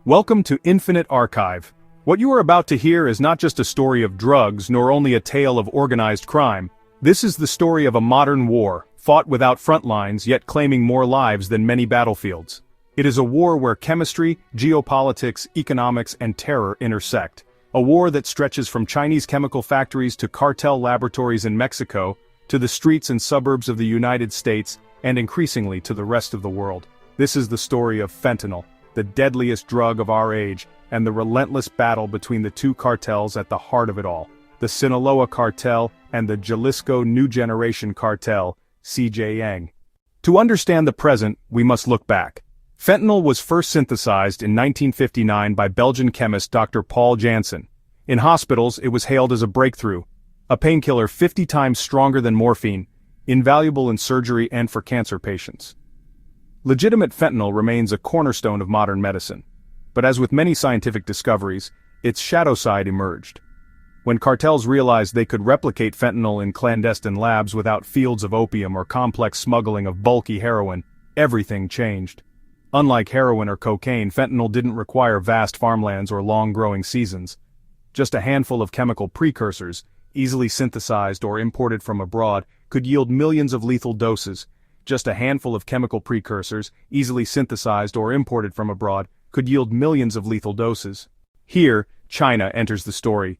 Welcome to Infinite Archive. What you are about to hear is not just a story of drugs nor only a tale of organized crime. This is the story of a modern war, fought without front lines yet claiming more lives than many battlefields. It is a war where chemistry, geopolitics, economics, and terror intersect. A war that stretches from Chinese chemical factories to cartel laboratories in Mexico, to the streets and suburbs of the United States, and increasingly to the rest of the world. This is the story of fentanyl, the deadliest drug of our age, and the relentless battle between the two cartels at the heart of it all, the Sinaloa Cartel and the Jalisco New Generation Cartel, CJNG. To understand the present, we must look back. Fentanyl was first synthesized in 1959 by Belgian chemist Dr. Paul Janssen. In hospitals, it was hailed as a breakthrough, a painkiller 50 times stronger than morphine, invaluable in surgery and for cancer patients. Legitimate fentanyl remains a cornerstone of modern medicine. But as with many scientific discoveries, its shadow side emerged. When cartels realized they could replicate fentanyl in clandestine labs without fields of opium or complex smuggling of bulky heroin, everything changed. Unlike heroin or cocaine, fentanyl didn't require vast farmlands or long-growing seasons. Just a handful of chemical precursors, easily synthesized or imported from abroad, could yield millions of lethal doses. Just a handful of chemical precursors, easily synthesized or imported from abroad, could yield millions of lethal doses. Here, China enters the story.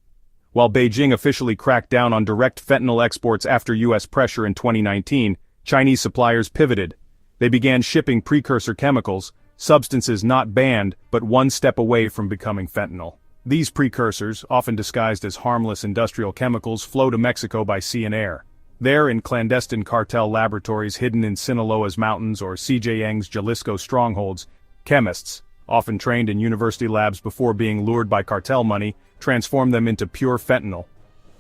While Beijing officially cracked down on direct fentanyl exports after U.S. pressure in 2019, Chinese suppliers pivoted. They began shipping precursor chemicals, substances not banned but one step away from becoming fentanyl. These precursors, often disguised as harmless industrial chemicals, flow to Mexico by sea and air. There, in clandestine cartel laboratories hidden in Sinaloa's mountains or CJNG's Jalisco strongholds, chemists, often trained in university labs before being lured by cartel money, transform them into pure fentanyl.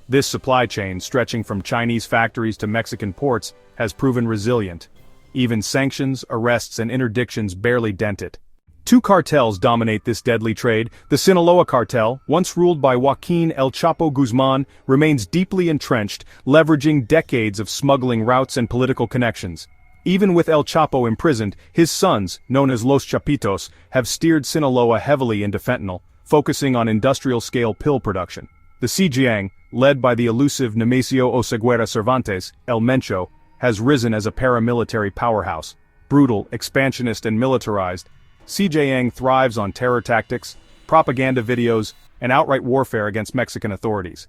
This supply chain, stretching from Chinese factories to Mexican ports, has proven resilient. Even sanctions, arrests, and interdictions barely dent it. Two cartels dominate this deadly trade. The Sinaloa Cartel, once ruled by Joaquin El Chapo Guzman, remains deeply entrenched, leveraging decades of smuggling routes and political connections. Even with El Chapo imprisoned, his sons, known as Los Chapitos, have steered Sinaloa heavily into fentanyl, focusing on industrial-scale pill production. The CJNG, led by the elusive Nemesio Oseguera Cervantes, El Mencho, has risen as a paramilitary powerhouse. Brutal, expansionist, and militarized, CJNG thrives on terror tactics, propaganda videos, and outright warfare against Mexican authorities.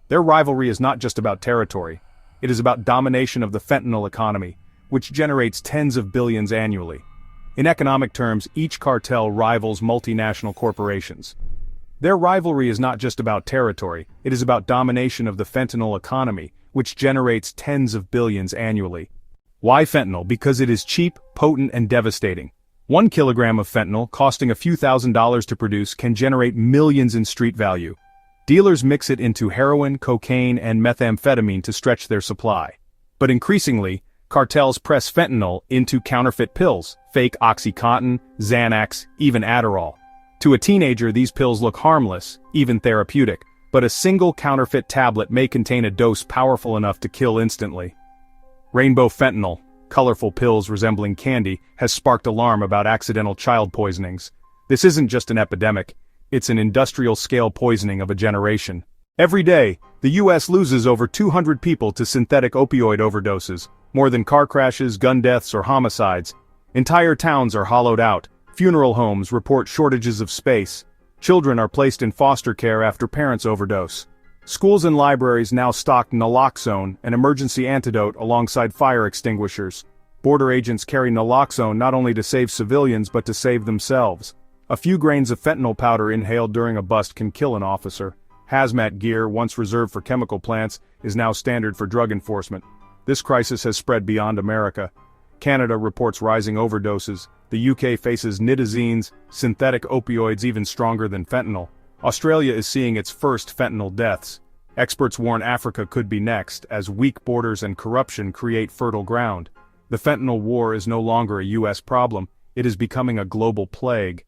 Their rivalry is not just about territory. It is about domination of the fentanyl economy, which generates tens of billions annually. In economic terms, each cartel rivals multinational corporations. Their rivalry is not just about territory, it is about domination of the fentanyl economy, which generates tens of billions annually. Why fentanyl? Because it is cheap, potent, and devastating. 1 kilogram of fentanyl, costing a few $1,000s to produce, can generate millions in street value. Dealers mix it into heroin, cocaine, and methamphetamine to stretch their supply. But increasingly, cartels press fentanyl into counterfeit pills, fake OxyContin, Xanax, even Adderall. To a teenager, these pills look harmless, even therapeutic, but a single counterfeit tablet may contain a dose powerful enough to kill instantly. Rainbow fentanyl, colorful pills resembling candy, has sparked alarm about accidental child poisonings. This isn't just an epidemic, it's an industrial-scale poisoning of a generation. Every day, the U.S. loses over 200 people to synthetic opioid overdoses, more than car crashes, gun deaths, or homicides. Entire towns are hollowed out, funeral homes report shortages of space, children are placed in foster care after parents overdose. Schools and libraries now stock naloxone, an emergency antidote, alongside fire extinguishers. Border agents carry naloxone not only to save civilians but to save themselves. A few grains of fentanyl powder inhaled during a bust can kill an officer. Hazmat gear, once reserved for chemical plants, is now standard for drug enforcement. This crisis has spread beyond America. Canada reports rising overdoses. The UK faces nitazenes, synthetic opioids even stronger than fentanyl. Australia is seeing its first fentanyl deaths. Experts warn Africa could be next, as weak borders and corruption create fertile ground. The fentanyl war is no longer a U.S. problem, it is becoming a global plague.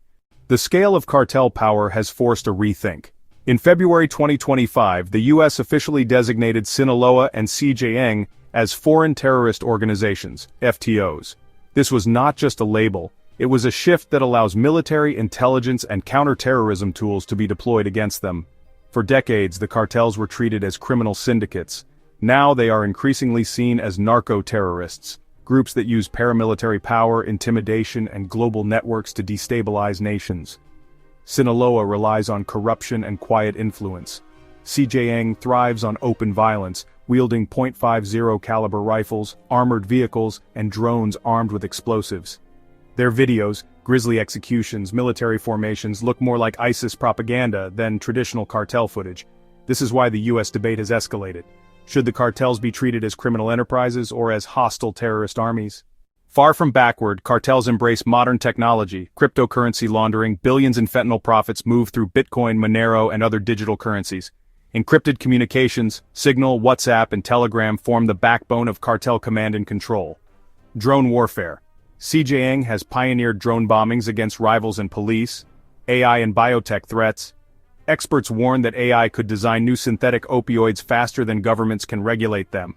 The scale of cartel power has forced a rethink. In February 2025, the U.S. officially designated Sinaloa and CJNG as foreign terrorist organizations, FTOs. This was not just a label, It was a shift that allows military, intelligence, and counterterrorism tools to be deployed against them. For decades, the cartels were treated as criminal syndicates. Now they are increasingly seen as narco-terrorists, groups that use paramilitary power, intimidation, and global networks to destabilize nations. Sinaloa relies on corruption and quiet influence. CJNG thrives on open violence, wielding .50 caliber rifles, armored vehicles, and drones armed with explosives. Their videos, grisly executions, military formations look more like ISIS propaganda than traditional cartel footage. This is why the US debate has escalated. Should the cartels be treated as criminal enterprises or as hostile terrorist armies? Far from backward, cartels embrace modern technology, cryptocurrency laundering, billions in fentanyl profits move through Bitcoin, Monero, and other digital currencies. Encrypted communications, Signal, WhatsApp, and Telegram form the backbone of cartel command and control. Drone warfare. CJNG has pioneered drone bombings against rivals and police, AI and biotech threats. Experts warn that AI could design new synthetic opioids faster than governments can regulate them.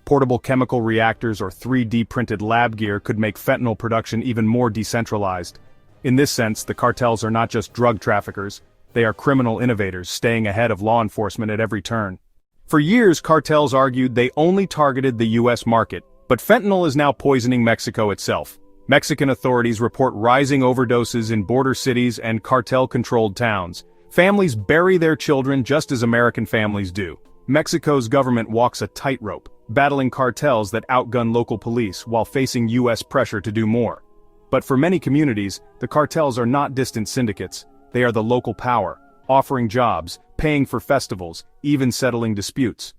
Portable chemical reactors or 3D printed lab gear could make fentanyl production even more decentralized. In this sense, the cartels are not just drug traffickers, they are criminal innovators staying ahead of law enforcement at every turn. For years, cartels argued they only targeted the US market, but fentanyl is now poisoning Mexico itself. Mexican authorities report rising overdoses in border cities and cartel-controlled towns. Families bury their children just as American families do. Mexico's government walks a tightrope, battling cartels that outgun local police while facing US pressure to do more. But for many communities, the cartels are not distant syndicates. They are the local power, offering jobs, paying for festivals, even settling disputes.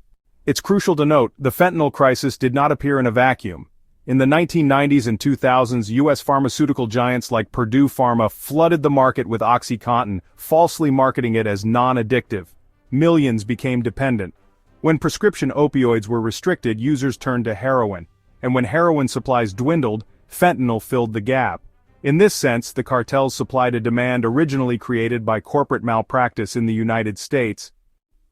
It's crucial to note, the fentanyl crisis did not appear in a vacuum. In the 1990s and 2000s, US pharmaceutical giants like Purdue Pharma flooded the market with OxyContin, falsely marketing it as non-addictive. Millions became dependent. When prescription opioids were restricted, users turned to heroin. And when heroin supplies dwindled, fentanyl filled the gap. In this sense, the cartels supplied a demand originally created by corporate malpractice in the United States.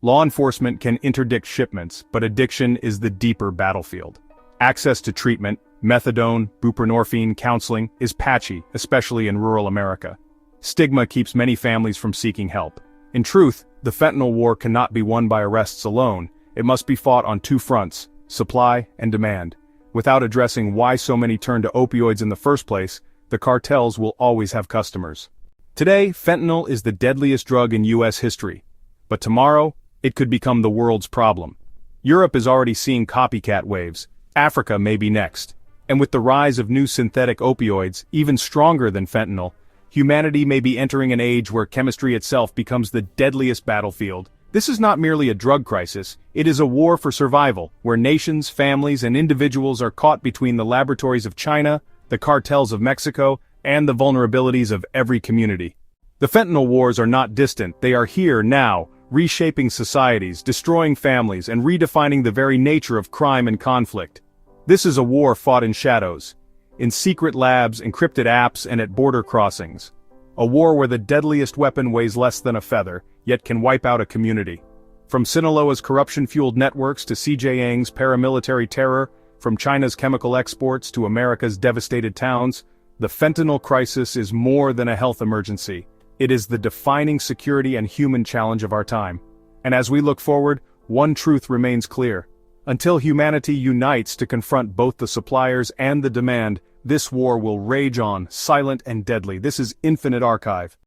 Law enforcement can interdict shipments, but addiction is the deeper battlefield. Access to treatment, methadone, buprenorphine, counseling, is patchy, especially in rural America. Stigma keeps many families from seeking help. In truth, the fentanyl war cannot be won by arrests alone. It must be fought on two fronts, supply and demand. Without addressing why so many turn to opioids in the first place, the cartels will always have customers. Today, fentanyl is the deadliest drug in US history. But tomorrow, it could become the world's problem. Europe is already seeing copycat waves. Africa may be next. And with the rise of new synthetic opioids, even stronger than fentanyl, humanity may be entering an age where chemistry itself becomes the deadliest battlefield. This is not merely a drug crisis, it is a war for survival, where nations, families, and individuals are caught between the laboratories of China, the cartels of Mexico, and the vulnerabilities of every community. The fentanyl wars are not distant, they are here now, reshaping societies, destroying families, and redefining the very nature of crime and conflict. This is a war fought in shadows, in secret labs, encrypted apps, and at border crossings. A war where the deadliest weapon weighs less than a feather, yet can wipe out a community. From Sinaloa's corruption-fueled networks to CJNG's paramilitary terror, from China's chemical exports to America's devastated towns, the fentanyl crisis is more than a health emergency. It is the defining security and human challenge of our time. And as we look forward, one truth remains clear. Until humanity unites to confront both the suppliers and the demand, this war will rage on, silent and deadly. This is Infinite Archive.